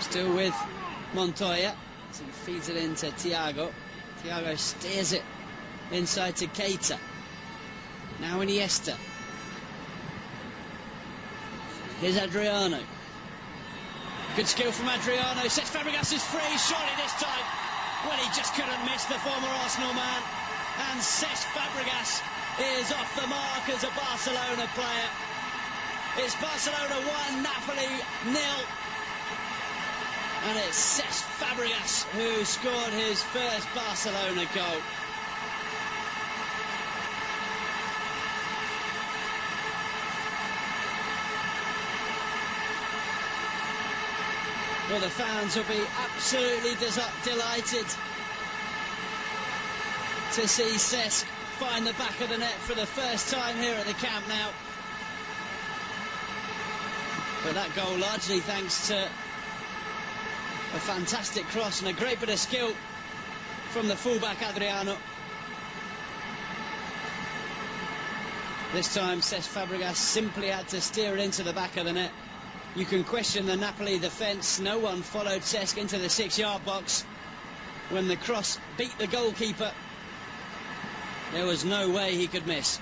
Still with Montoya, as he feeds it into Thiago. Thiago steers it inside to Keita. Now Iniesta. Here's Adriano. Good skill from Adriano. Cesc Fabregas is free, surely this time. Well, he just couldn't miss the former Arsenal man. And Cesc Fabregas is off the mark as a Barcelona player. It's Barcelona 1, Napoli 0. And it's Cesc Fabregas who scored his first Barcelona goal. Well, the fans will be absolutely delighted to see Cesc find the back of the net for the first time here at the Camp Nou. But that goal largely thanks to a fantastic cross and a great bit of skill from the fullback Adriano. This time Cesc Fabregas simply had to steer it into the back of the net. You can question the Napoli defence. No one followed Cesc into the 6-yard box. When the cross beat the goalkeeper, there was no way he could miss.